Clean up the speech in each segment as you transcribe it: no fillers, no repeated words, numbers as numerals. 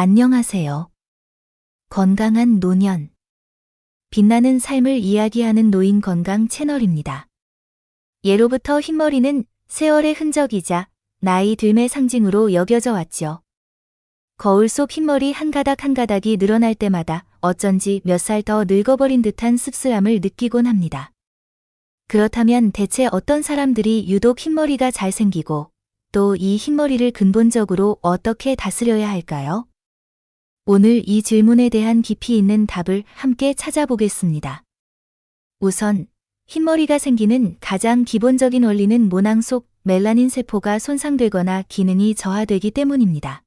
안녕하세요. 건강한 노년. 빛나는 삶을 이야기하는 노인 건강 채널입니다. 예로부터 흰머리는 세월의 흔적이자 나이 듦의 상징으로 여겨져 왔죠. 거울 속 흰머리 한 가닥 한 가닥이 늘어날 때마다 어쩐지 몇 살 더 늙어버린 듯한 씁쓸함을 느끼곤 합니다. 그렇다면 대체 어떤 사람들이 유독 흰머리가 잘 생기고 또 이 흰머리를 근본적으로 어떻게 다스려야 할까요? 오늘 이 질문에 대한 깊이 있는 답을 함께 찾아보겠습니다. 우선 흰머리가 생기는 가장 기본적인 원리는 모낭 속 멜라닌 세포가 손상되거나 기능이 저하되기 때문입니다.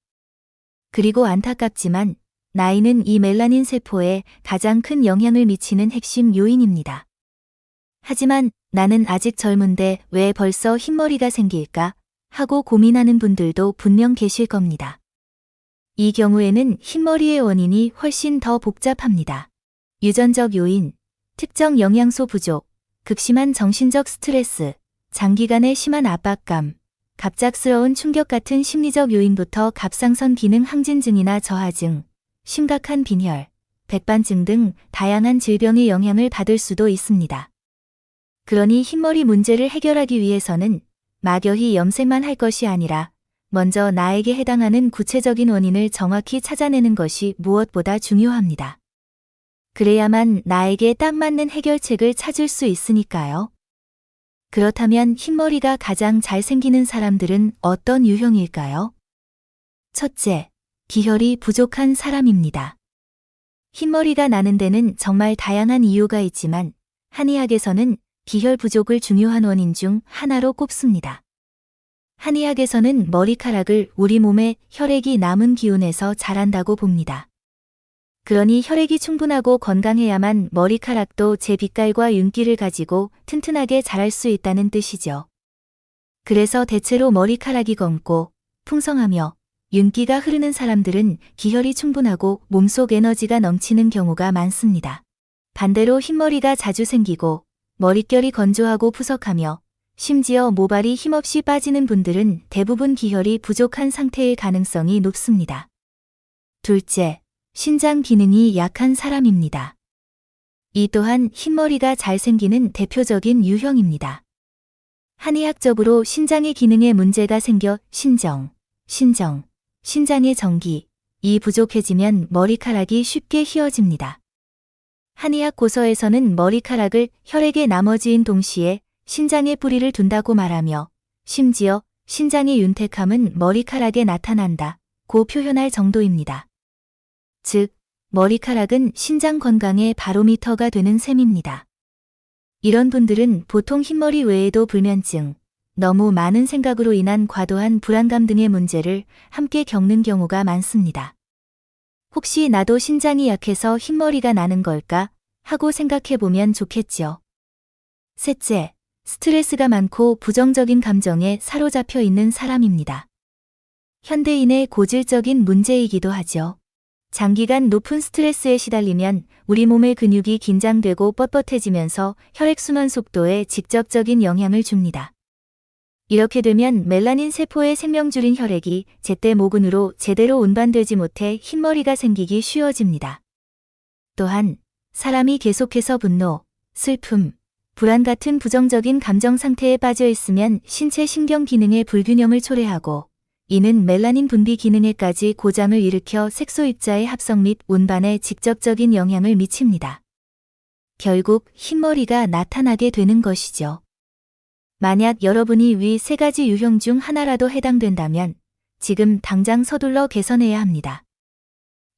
그리고 안타깝지만 나이는 이 멜라닌 세포에 가장 큰 영향을 미치는 핵심 요인입니다. 하지만 나는 아직 젊은데 왜 벌써 흰머리가 생길까 하고 고민하는 분들도 분명 계실 겁니다. 이 경우에는 흰머리의 원인이 훨씬 더 복잡합니다. 유전적 요인, 특정 영양소 부족, 극심한 정신적 스트레스, 장기간의 심한 압박감, 갑작스러운 충격 같은 심리적 요인부터 갑상선 기능 항진증이나 저하증, 심각한 빈혈, 백반증 등 다양한 질병의 영향을 받을 수도 있습니다. 그러니 흰머리 문제를 해결하기 위해서는 막연히 염색만 할 것이 아니라 먼저 나에게 해당하는 구체적인 원인을 정확히 찾아내는 것이 무엇보다 중요합니다. 그래야만 나에게 딱 맞는 해결책을 찾을 수 있으니까요. 그렇다면 흰머리가 가장 잘 생기는 사람들은 어떤 유형일까요? 첫째, 기혈이 부족한 사람입니다. 흰머리가 나는 데는 정말 다양한 이유가 있지만 한의학에서는 기혈 부족을 중요한 원인 중 하나로 꼽습니다. 한의학에서는 머리카락을 우리 몸의 혈액이 남은 기운에서 자란다고 봅니다. 그러니 혈액이 충분하고 건강해야만 머리카락도 제 빛깔과 윤기를 가지고 튼튼하게 자랄 수 있다는 뜻이죠. 그래서 대체로 머리카락이 검고 풍성하며 윤기가 흐르는 사람들은 기혈이 충분하고 몸속 에너지가 넘치는 경우가 많습니다. 반대로 흰머리가 자주 생기고 머릿결이 건조하고 푸석하며 심지어 모발이 힘없이 빠지는 분들은 대부분 기혈이 부족한 상태일 가능성이 높습니다. 둘째, 신장 기능이 약한 사람입니다. 이 또한 흰머리가 잘 생기는 대표적인 유형입니다. 한의학적으로 신장의 기능에 문제가 생겨 신장의 정기, 이 부족해지면 머리카락이 쉽게 휘어집니다. 한의학 고서에서는 머리카락을 혈액에 나머지인 동시에 신장에 뿌리를 둔다고 말하며 심지어 신장의 윤택함은 머리카락에 나타난다 고 표현할 정도입니다. 즉, 머리카락은 신장 건강의 바로미터가 되는 셈입니다. 이런 분들은 보통 흰머리 외에도 불면증, 너무 많은 생각으로 인한 과도한 불안감 등의 문제를 함께 겪는 경우가 많습니다. 혹시 나도 신장이 약해서 흰머리가 나는 걸까 하고 생각해보면 좋겠죠. 셋째, 스트레스가 많고 부정적인 감정에 사로잡혀 있는 사람입니다. 현대인의 고질적인 문제이기도 하죠. 장기간 높은 스트레스에 시달리면 우리 몸의 근육이 긴장되고 뻣뻣해지면서 혈액순환 속도에 직접적인 영향을 줍니다. 이렇게 되면 멜라닌 세포의 생명줄인 혈액이 제때 모근으로 제대로 운반되지 못해 흰머리가 생기기 쉬워집니다. 또한 사람이 계속해서 분노, 슬픔, 불안 같은 부정적인 감정 상태에 빠져 있으면 신체 신경 기능의 불균형을 초래하고 이는 멜라닌 분비 기능에까지 고장을 일으켜 색소 입자의 합성 및 운반에 직접적인 영향을 미칩니다. 결국 흰머리가 나타나게 되는 것이죠. 만약 여러분이 위 세 가지 유형 중 하나라도 해당된다면 지금 당장 서둘러 개선해야 합니다.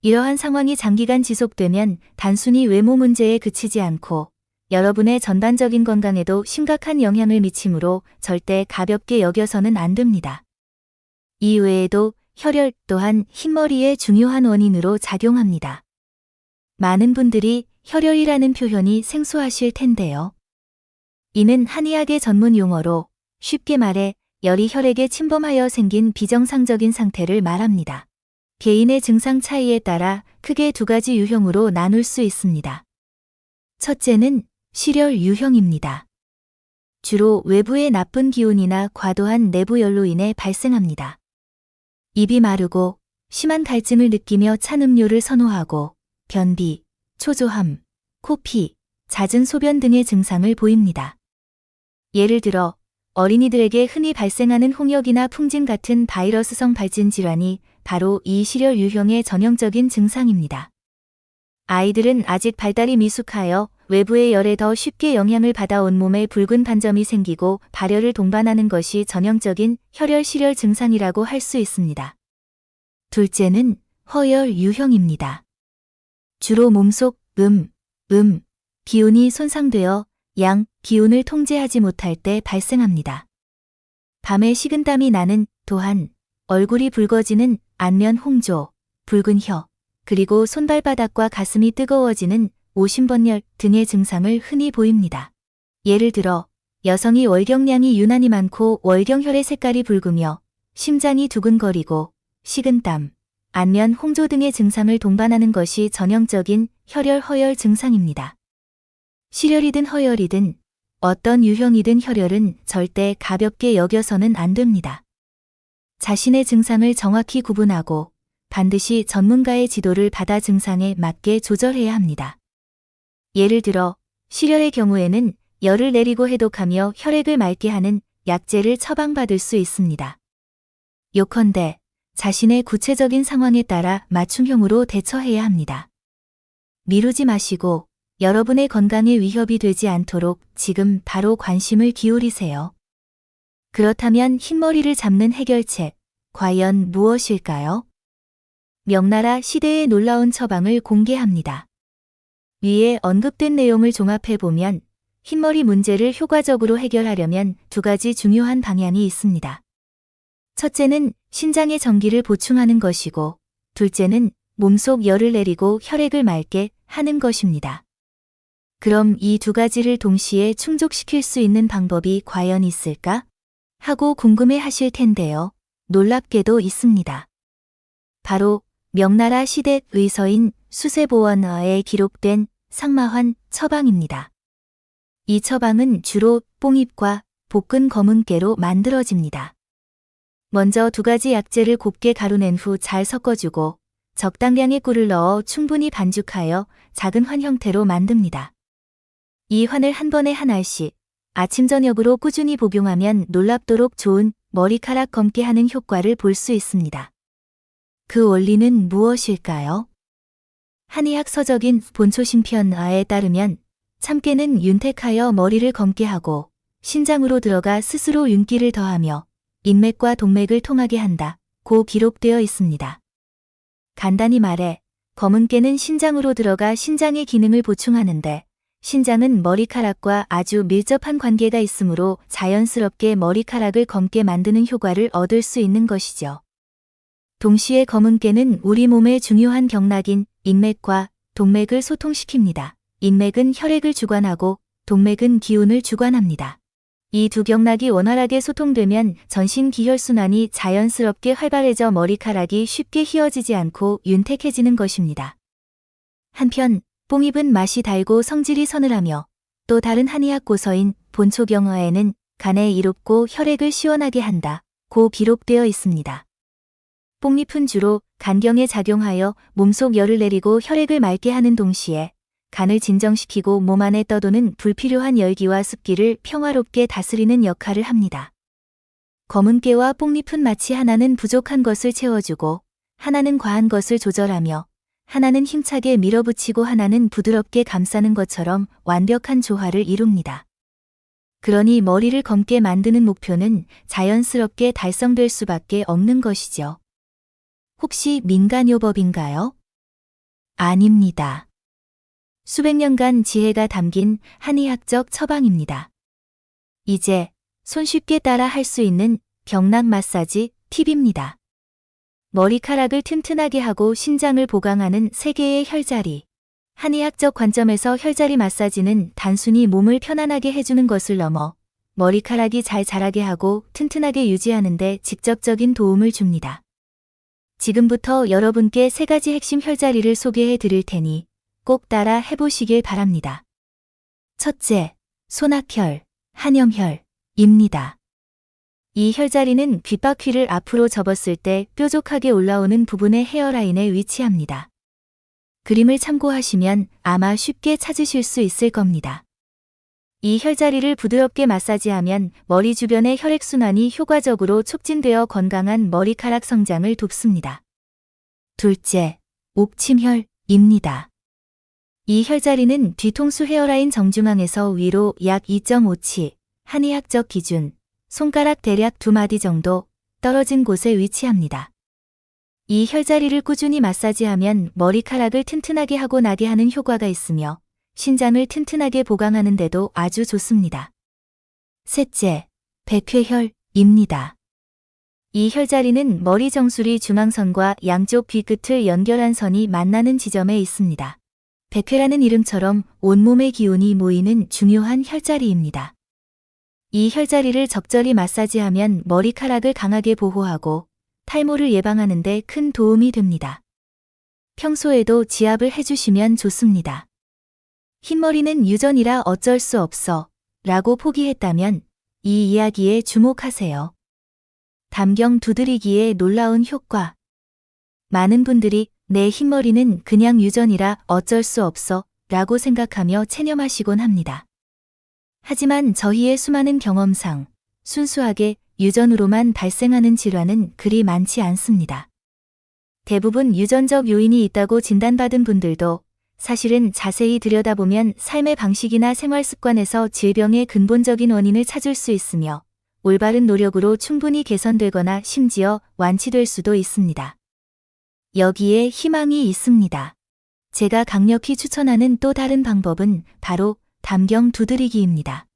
이러한 상황이 장기간 지속되면 단순히 외모 문제에 그치지 않고 여러분의 전반적인 건강에도 심각한 영향을 미치므로 절대 가볍게 여겨서는 안 됩니다. 이 외에도 혈열 또한 흰머리의 중요한 원인으로 작용합니다. 많은 분들이 혈열이라는 표현이 생소하실 텐데요. 이는 한의학의 전문 용어로 쉽게 말해 열이 혈액에 침범하여 생긴 비정상적인 상태를 말합니다. 개인의 증상 차이에 따라 크게 두 가지 유형으로 나눌 수 있습니다. 첫째는 실열 유형입니다. 주로 외부의 나쁜 기운이나 과도한 내부 열로 인해 발생합니다. 입이 마르고 심한 갈증을 느끼며 찬 음료를 선호하고 변비, 초조함, 코피, 잦은 소변 등의 증상을 보입니다. 예를 들어 어린이들에게 흔히 발생하는 홍역이나 풍진 같은 바이러스성 발진 질환이 바로 이 실열 유형의 전형적인 증상입니다. 아이들은 아직 발달이 미숙하여 외부의 열에 더 쉽게 영향을 받아 온몸에 붉은 반점이 생기고 발열을 동반하는 것이 전형적인 혈열 실열 증상이라고 할 수 있습니다. 둘째는 허열 유형입니다. 주로 몸속 기운이 손상되어 양, 기운을 통제하지 못할 때 발생합니다. 밤에 식은땀이 나는, 또한 얼굴이 붉어지는 안면 홍조, 붉은 혀, 그리고 손발바닥과 가슴이 뜨거워지는 오심번열 등의 증상을 흔히 보입니다. 예를 들어 여성이 월경량이 유난히 많고 월경혈의 색깔이 붉으며 심장이 두근거리고 식은땀, 안면 홍조 등의 증상을 동반하는 것이 전형적인 혈열 허열 증상입니다. 실열이든 허열이든 어떤 유형이든 혈열은 절대 가볍게 여겨서는 안 됩니다. 자신의 증상을 정확히 구분하고 반드시 전문가의 지도를 받아 증상에 맞게 조절해야 합니다. 예를 들어 실열의 경우에는 열을 내리고 해독하며 혈액을 맑게 하는 약제를 처방받을 수 있습니다. 요컨대 자신의 구체적인 상황에 따라 맞춤형으로 대처해야 합니다. 미루지 마시고 여러분의 건강에 위협이 되지 않도록 지금 바로 관심을 기울이세요. 그렇다면 흰머리를 잡는 해결책, 과연 무엇일까요? 명나라 시대의 놀라운 처방을 공개합니다. 위에 언급된 내용을 종합해보면 흰머리 문제를 효과적으로 해결하려면 두 가지 중요한 방향이 있습니다. 첫째는 신장의 정기를 보충하는 것이고, 둘째는 몸속 열을 내리고 혈액을 맑게 하는 것입니다. 그럼 이 두 가지를 동시에 충족시킬 수 있는 방법이 과연 있을까? 하고 궁금해 하실 텐데요. 놀랍게도 있습니다. 바로 명나라 시대 의서인 수세보원어에 기록된 상마환 처방입니다. 이 처방은 주로 뽕잎과 볶은 검은깨로 만들어집니다. 먼저 두 가지 약재를 곱게 가루낸 후 잘 섞어주고 적당량의 꿀을 넣어 충분히 반죽하여 작은 환 형태로 만듭니다. 이 환을 한 번에 한 알씩 아침 저녁으로 꾸준히 복용하면 놀랍도록 좋은 머리카락 검게 하는 효과를 볼 수 있습니다. 그 원리는 무엇일까요? 한의학 서적인 본초신편에 따르면 참깨는 윤택하여 머리를 검게 하고 신장으로 들어가 스스로 윤기를 더하며 인맥과 동맥을 통하게 한다고 기록되어 있습니다. 간단히 말해 검은깨는 신장으로 들어가 신장의 기능을 보충하는데 신장은 머리카락과 아주 밀접한 관계가 있으므로 자연스럽게 머리카락을 검게 만드는 효과를 얻을 수 있는 것이죠. 동시에 검은깨는 우리 몸의 중요한 경락인 인맥과 동맥을 소통시킵니다. 인맥은 혈액을 주관하고 동맥은 기운을 주관합니다. 이 두 경락이 원활하게 소통되면 전신 기혈순환이 자연스럽게 활발해져 머리카락이 쉽게 휘어지지 않고 윤택해지는 것입니다. 한편 뽕잎은 맛이 달고 성질이 서늘하며 또 다른 한의학 고서인 본초경어에는 간에 이롭고 혈액을 시원하게 한다고 기록되어 있습니다. 뽕잎은 주로 간경에 작용하여 몸속 열을 내리고 혈액을 맑게 하는 동시에 간을 진정시키고 몸 안에 떠도는 불필요한 열기와 습기를 평화롭게 다스리는 역할을 합니다. 검은깨와 뽕잎은 마치 하나는 부족한 것을 채워주고 하나는 과한 것을 조절하며 하나는 힘차게 밀어붙이고 하나는 부드럽게 감싸는 것처럼 완벽한 조화를 이룹니다. 그러니 머리를 검게 만드는 목표는 자연스럽게 달성될 수밖에 없는 것이죠. 혹시 민간요법인가요? 아닙니다. 수백 년간 지혜가 담긴 한의학적 처방입니다. 이제 손쉽게 따라 할 수 있는 경락 마사지 팁입니다. 머리카락을 튼튼하게 하고 신장을 보강하는 3개의 혈자리. 한의학적 관점에서 혈자리 마사지는 단순히 몸을 편안하게 해주는 것을 넘어 머리카락이 잘 자라게 하고 튼튼하게 유지하는 데 직접적인 도움을 줍니다. 지금부터 여러분께 3가지 핵심 혈자리를 소개해 드릴 테니 꼭 따라 해보시길 바랍니다. 첫째, 손악혈, 한염혈입니다. 이 혈자리는 귓바퀴를 앞으로 접었을 때 뾰족하게 올라오는 부분의 헤어라인에 위치합니다. 그림을 참고하시면 아마 쉽게 찾으실 수 있을 겁니다. 이 혈자리를 부드럽게 마사지하면 머리 주변의 혈액순환이 효과적으로 촉진되어 건강한 머리카락 성장을 돕습니다. 둘째, 옥침혈입니다. 이 혈자리는 뒤통수 헤어라인 정중앙에서 위로 약 2.5치, 한의학적 기준, 손가락 대략 2마디 정도 떨어진 곳에 위치합니다. 이 혈자리를 꾸준히 마사지하면 머리카락을 튼튼하게 하고 나게 하는 효과가 있으며 신장을 튼튼하게 보강하는 데도 아주 좋습니다. 셋째, 백회혈입니다. 이 혈자리는 머리 정수리 중앙선과 양쪽 귀끝을 연결한 선이 만나는 지점에 있습니다. 백회라는 이름처럼 온몸의 기운이 모이는 중요한 혈자리입니다. 이 혈자리를 적절히 마사지하면 머리카락을 강하게 보호하고 탈모를 예방하는 데 큰 도움이 됩니다. 평소에도 지압을 해주시면 좋습니다. 흰머리는 유전이라 어쩔 수 없어 라고 포기했다면 이 이야기에 주목하세요. 담경 두드리기의 놀라운 효과. 많은 분들이 내 흰머리는 그냥 유전이라 어쩔 수 없어 라고 생각하며 체념하시곤 합니다. 하지만 저희의 수많은 경험상 순수하게 유전으로만 발생하는 질환은 그리 많지 않습니다. 대부분 유전적 요인이 있다고 진단받은 분들도 사실은 자세히 들여다보면 삶의 방식이나 생활 습관에서 질병의 근본적인 원인을 찾을 수 있으며 올바른 노력으로 충분히 개선되거나 심지어 완치될 수도 있습니다. 여기에 희망이 있습니다. 제가 강력히 추천하는 또 다른 방법은 바로 담경 두드리기입니다.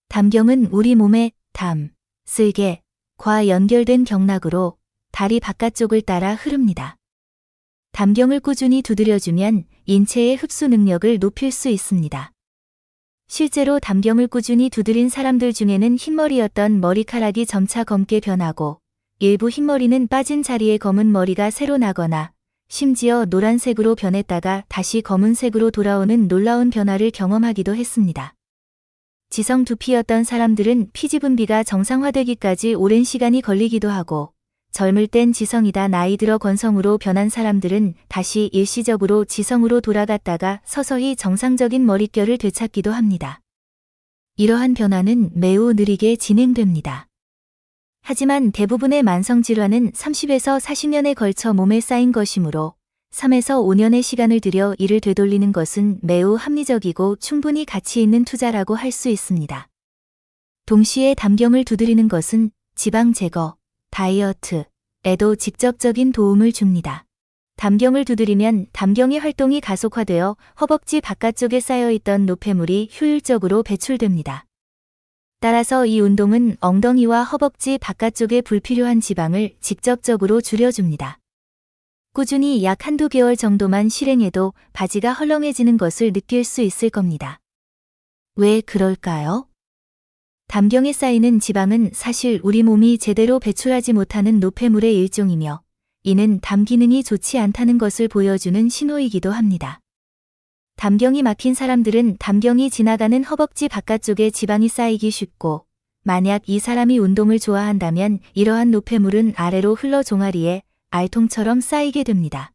담경은 우리 몸의 담, 쓸개, 과 연결된 경락으로 다리 바깥쪽을 따라 흐릅니다. 담경을 꾸준히 두드려주면 인체의 흡수 능력을 높일 수 있습니다. 실제로 담경을 꾸준히 두드린 사람들 중에는 흰머리였던 머리카락이 점차 검게 변하고 일부 흰머리는 빠진 자리에 검은 머리가 새로 나거나 심지어 노란색으로 변했다가 다시 검은색으로 돌아오는 놀라운 변화를 경험하기도 했습니다. 지성 두피였던 사람들은 피지 분비가 정상화되기까지 오랜 시간이 걸리기도 하고 젊을 땐 지성이다 나이 들어 건성으로 변한 사람들은 다시 일시적으로 지성으로 돌아갔다가 서서히 정상적인 머릿결을 되찾기도 합니다. 이러한 변화는 매우 느리게 진행됩니다. 하지만 대부분의 만성질환은 30에서 40년에 걸쳐 몸에 쌓인 것이므로 3에서 5년의 시간을 들여 이를 되돌리는 것은 매우 합리적이고 충분히 가치 있는 투자라고 할 수 있습니다. 동시에 담경을 두드리는 것은 지방 제거, 다이어트에도 직접적인 도움을 줍니다. 담경을 두드리면 담경의 활동이 가속화되어 허벅지 바깥쪽에 쌓여있던 노폐물이 효율적으로 배출됩니다. 따라서 이 운동은 엉덩이와 허벅지 바깥쪽에 불필요한 지방을 직접적으로 줄여줍니다. 꾸준히 약 한두 개월 정도만 실행해도 바지가 헐렁해지는 것을 느낄 수 있을 겁니다. 왜 그럴까요? 담경에 쌓이는 지방은 사실 우리 몸이 제대로 배출하지 못하는 노폐물의 일종이며 이는 담 기능이 좋지 않다는 것을 보여주는 신호이기도 합니다. 담경이 막힌 사람들은 담경이 지나가는 허벅지 바깥쪽에 지방이 쌓이기 쉽고 만약 이 사람이 운동을 좋아한다면 이러한 노폐물은 아래로 흘러 종아리에 알통처럼 쌓이게 됩니다.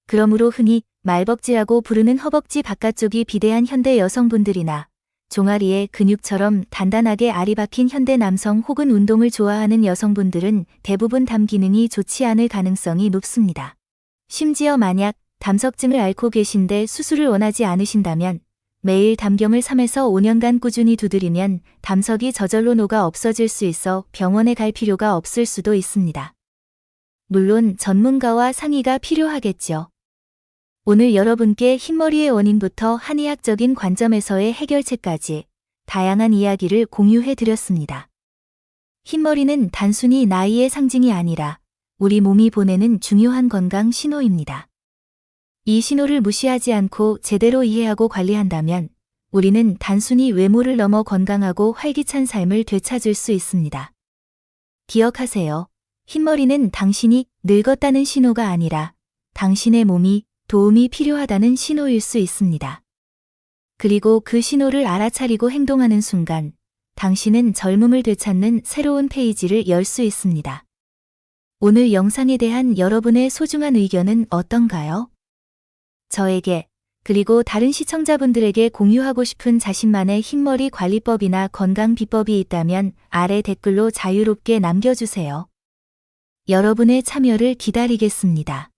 그러므로 흔히 말벅지라고 부르는 허벅지 바깥쪽이 비대한 현대 여성분들이나 종아리에 근육처럼 단단하게 알이 박힌 현대 남성 혹은 운동을 좋아하는 여성분들은 대부분 담 기능이 좋지 않을 가능성이 높습니다. 심지어 만약 담석증을 앓고 계신데 수술을 원하지 않으신다면 매일 담경을 3에서 5년간 꾸준히 두드리면 담석이 저절로 녹아 없어질 수 있어 병원에 갈 필요가 없을 수도 있습니다. 물론 전문가와 상의가 필요하겠죠. 오늘 여러분께 흰머리의 원인부터 한의학적인 관점에서의 해결책까지 다양한 이야기를 공유해 드렸습니다. 흰머리는 단순히 나이의 상징이 아니라 우리 몸이 보내는 중요한 건강 신호입니다. 이 신호를 무시하지 않고 제대로 이해하고 관리한다면 우리는 단순히 외모를 넘어 건강하고 활기찬 삶을 되찾을 수 있습니다. 기억하세요. 흰머리는 당신이 늙었다는 신호가 아니라 당신의 몸이 도움이 필요하다는 신호일 수 있습니다. 그리고 그 신호를 알아차리고 행동하는 순간 당신은 젊음을 되찾는 새로운 페이지를 열 수 있습니다. 오늘 영상에 대한 여러분의 소중한 의견은 어떤가요? 저에게, 그리고 다른 시청자분들에게 공유하고 싶은 자신만의 흰머리 관리법이나 건강 비법이 있다면 아래 댓글로 자유롭게 남겨주세요. 여러분의 참여를 기다리겠습니다.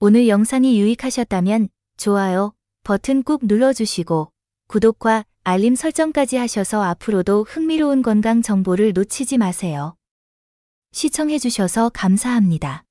오늘 영상이 유익하셨다면 좋아요 버튼 꾹 눌러주시고 구독과 알림 설정까지 하셔서 앞으로도 흥미로운 건강 정보를 놓치지 마세요. 시청해주셔서 감사합니다.